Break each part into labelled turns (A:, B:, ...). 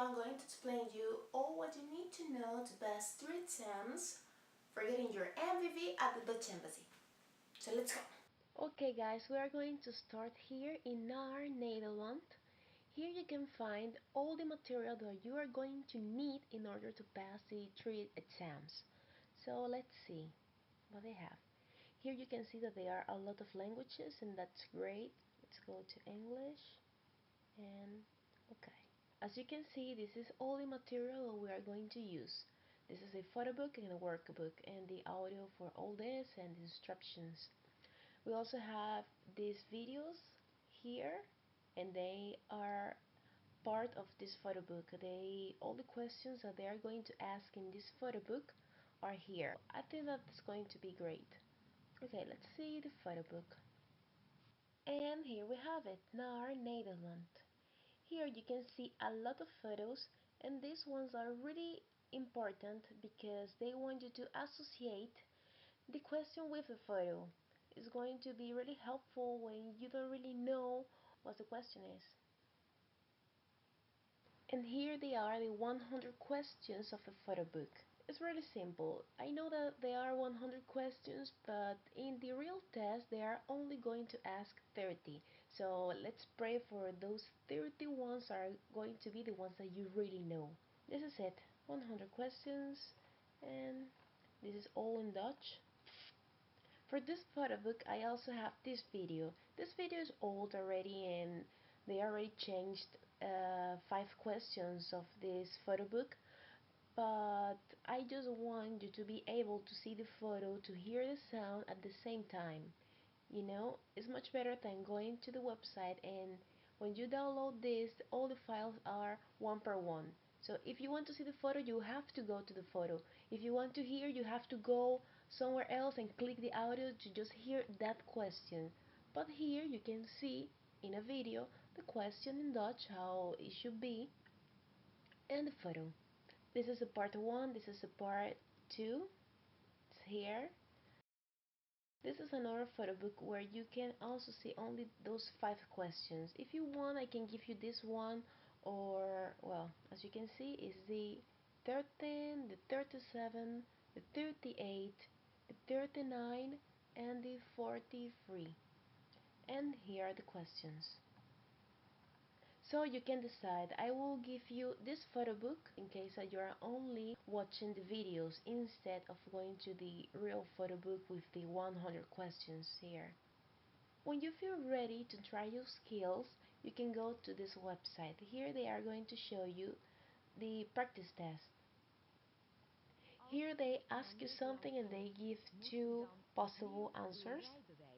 A: I'm going to explain you all what you need to know to pass 3 exams for getting your MVV at the Dutch Embassy. So let's go!
B: Okay guys, we are going to start here in Naar Nederland. Here you can find all the material that you are going to need in order to pass the 3 exams. So let's see what they have. Here you can see that there are a lot of languages, and that's great. Let's go to English and okay. As you can see, this is all the material that we are going to use. This is a photo book and a workbook, and the audio for all this and the instructions. We also have these videos here, and they are part of this photo book. All the questions that they are going to ask in this photo book are here. I think that's going to be great. Okay, let's see the photo book. And here we have it, Naar Nederland. Here you can see a lot of photos, and these ones are really important because they want you to associate the question with the photo. It's going to be really helpful when you don't really know what the question is. And here they are, the 100 questions of the photo book. It's really simple. I know that there are 100 questions, but in the real test they are only going to ask 30. So let's pray for those 30 ones are going to be the ones that you really know. This is it, 100 questions, and this is all in Dutch. For this photo book I also have this video. This video is old already, and they already changed 5 questions of this photo book, but I just want you to be able to see the photo, to hear the sound at the same time. You know, it's much better than going to the website, and when you download this, all the files are one per one. So if you want to see the photo, you have to go to the photo. If you want to hear, you have to go somewhere else and click the audio to just hear that question. But here you can see in a video the question in Dutch, how it should be, and the photo. This is a part 1, this is a part 2. It's here. This is another photo book where you can also see only those 5 questions. If you want, I can give you this one, or, well, as you can see, is the 13, the 37, the 38, the 39, and the 43. And here are the questions. So you can decide. I will give you this photo book in case that you are only watching the videos instead of going to the real photo book with the 100 questions here. When you feel ready to try your skills, you can go to this website. Here they are going to show you the practice test. Here they ask you something and they give 2 possible answers,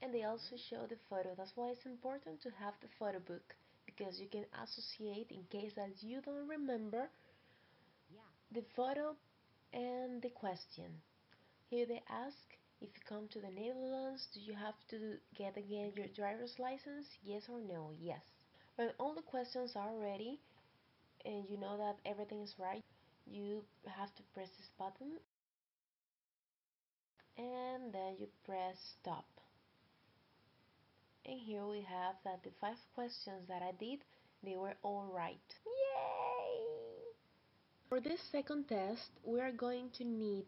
B: and they also show the photo. That's why it's important to have the photo book, because you can associate in case that you don't remember the photo and the question. Here they ask, if you come to the Netherlands, do you have to get again your driver's license? Yes or no? Yes. When all the questions are ready and you know that everything is right, you have to press this button and then you press stop. And here we have that the 5 questions that I did, they were all right. Yay! For this second test, we are going to need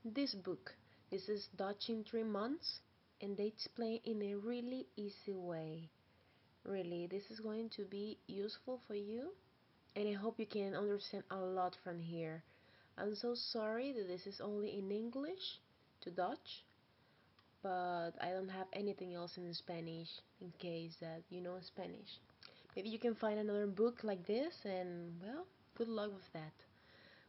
B: this book. This is Dutch in 3 months, and they explain in a really easy way. Really, this is going to be useful for you, and I hope you can understand a lot from here. I'm so sorry that this is only in English to Dutch, but I don't have anything else in Spanish in case that you know Spanish. Maybe you can find another book like this, and well, good luck with that.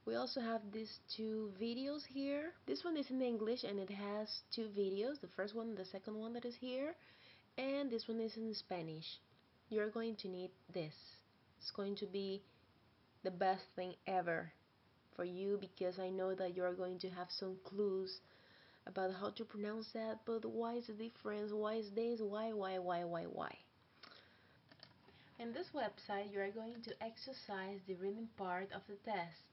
B: We also have these 2 videos here. This one is in English and it has 2 videos, the first one and the second one that is here, and this one is in Spanish. You're going to need this. It's going to be the best thing ever for you, because I know that you're going to have some clues about how to pronounce that, but why is the difference, why is this, why. In this website you are going to exercise the reading part of the test.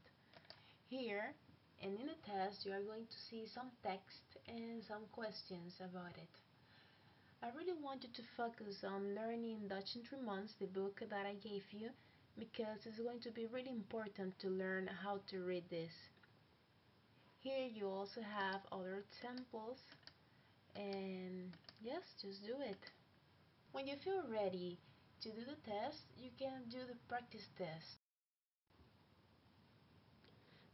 B: Here and in the test you are going to see some text and some questions about it. I really want you to focus on learning Dutch in 3 months, the book that I gave you, because it's going to be really important to learn how to read this. Here you also have other examples, and yes, just do it. When you feel ready to do the test, you can do the practice test.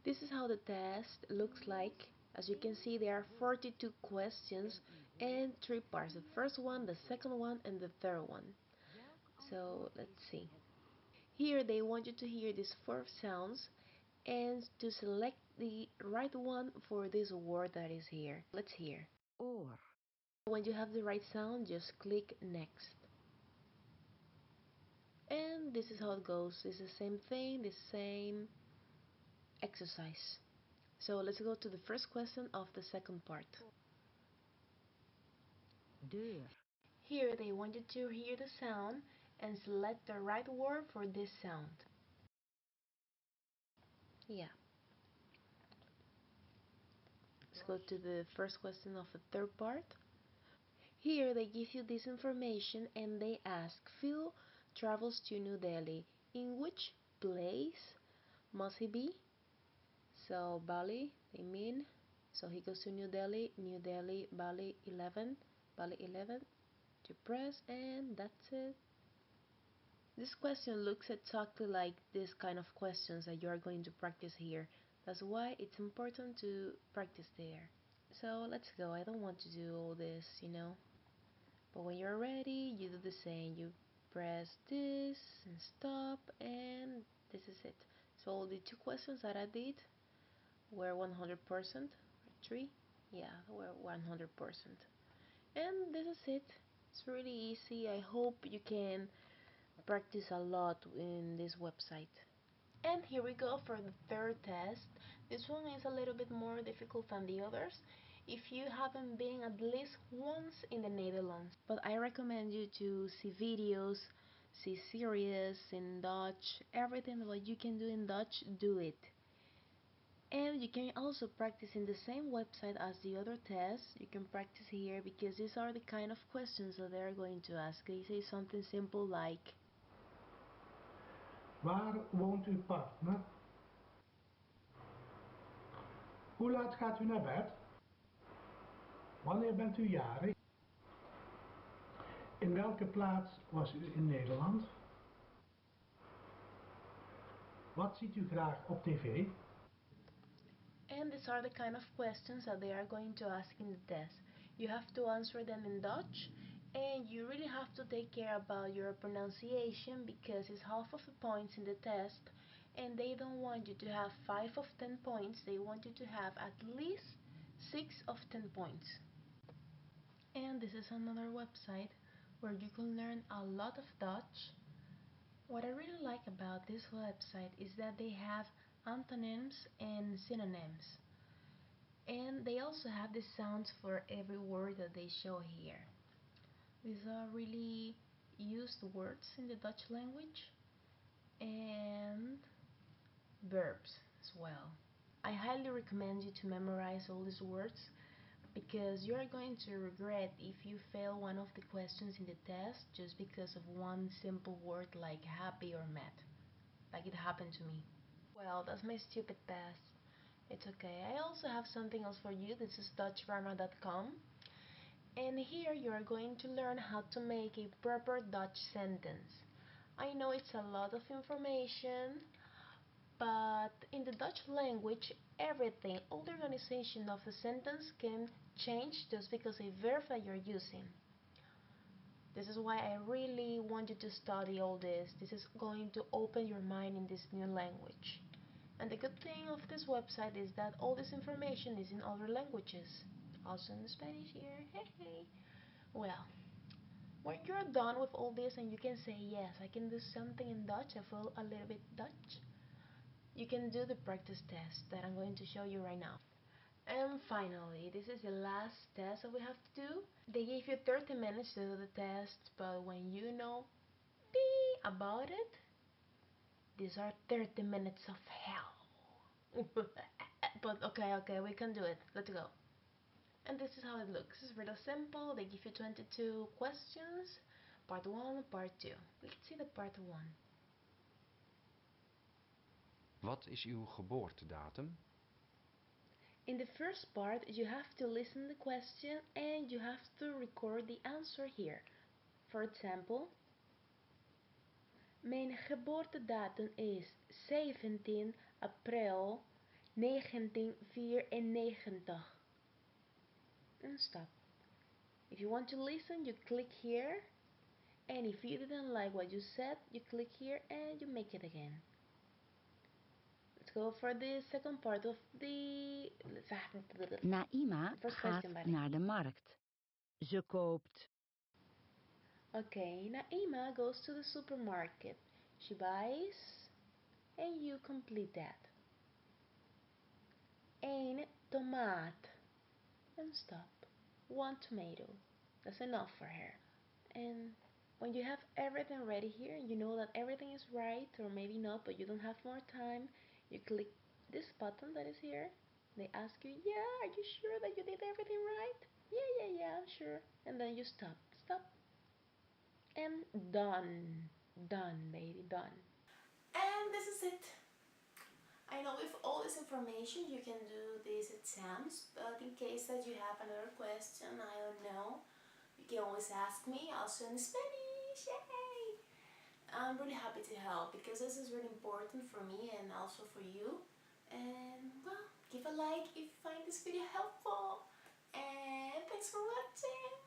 B: This is how the test looks like. As you can see, there are 42 questions and 3 parts. The first one, the second one, and the third one. So let's see. Here they want you to hear these 4 sounds and to select the right one for this word that is here. Let's hear.
C: Oor.
B: When you have the right sound, just click next. And this is how it goes. It's the same thing, the same exercise. So let's go to the first question of the second part.
C: Deur.
B: Here they want you to hear the sound and select the right word for this sound. Yeah. Let's go to the first question of the third part. Here they give you this information and they ask, Phil travels to New Delhi. In which place must he be? So Bali, they mean. So he goes to New Delhi, Bali 11, Bali 11. You press and that's it. This question looks exactly like this kind of questions that you are going to practice here. That's why it's important to practice there. So let's go. I don't want to do all this, But when you're ready, you do the same. You press this and stop, and this is it. So the 2 questions that I did were 100%. 3? Yeah, were 100%. And this is it. It's really easy. I hope you can practice a lot in this website. And here we go for the third test. This one is a little bit more difficult than the others if you haven't been at least once in the Netherlands. But I recommend you to see videos, see series in Dutch, everything what you can do in Dutch, do it. And you can also practice in the same website as the other tests. You can practice here because these are the kind of questions that they're going to ask. They say something simple like,
D: Waar woont uw partner? Hoe laat gaat u naar bed? Wanneer bent u jarig? In welke plaats was u in Nederland? Wat ziet u graag op tv?
B: and these are the kind of questions that they are going to ask in the test. You have to answer them in Dutch, and you really have to take care about your pronunciation because it's half of the points in the test, and they don't want you to have 5 of 10 points. They want you to have at least 6 of 10 points. And this is another website where you can learn a lot of Dutch. What I really like about this website is that they have antonyms and synonyms. And they also have the sounds for every word that they show here. These are really used words in the Dutch language and verbs as well. I highly recommend you to memorize all these words because you are going to regret if you fail one of the questions in the test just because of one simple word like happy or mad, like it happened to me. Well, that's my stupid past. It's okay. I also have something else for you. This is DutchGrammar.com, and here you are going to learn how to make a proper Dutch sentence. I know it's a lot of information, but in the Dutch language, everything, all the organization of a sentence can change just because a verb that you're using. This is why I really want you to study all this. This is going to open your mind in this new language. And the good thing of this website is that all this information is in other languages. Also in Spanish here. Hey, hey. Well, when you're done with all this and you can say, yes, I can do something in Dutch, I feel a little bit Dutch, you can do the practice test that I'm going to show you right now. And finally, this is the last test that we have to do. They gave you 30 minutes to do the test, but when you know about it, these are 30 minutes of hell. But okay, we can do it. Let's go. And this is how it looks. It's really simple. They give you 22 questions. Part 1, part 2. Let's see the part 1.
C: Wat is uw geboortedatum?
B: In the first part, you have to listen the question and you have to record the answer here. For example, mijn geboortedatum is 17 april 1994. And stop. If you want to listen, you click here. And if you didn't like what you said, you click here and you make it again. Let's go for the second part of the...
E: Naïma
B: First
E: gaat
B: question, buddy.
E: naar de markt. Ze koopt.
B: Okay, Naima goes to the supermarket. She buys, and you complete that. Een tomaat. And stop. 1 tomato. That's enough for her. And when you have everything ready here, you know that everything is right, or maybe not, but you don't have more time, you click this button that is here. They ask you, yeah, are you sure that you did everything right? Yeah, I'm sure. And then you stop. And done. Done, baby, done.
A: And this is it. I know with all this information you can do these exams, but in case that you have another question, I don't know, you can always ask me, also in Spanish. Yay! I'm really happy to help because this is really important for me and also for you. And well, give a like if you find this video helpful. And thanks for watching.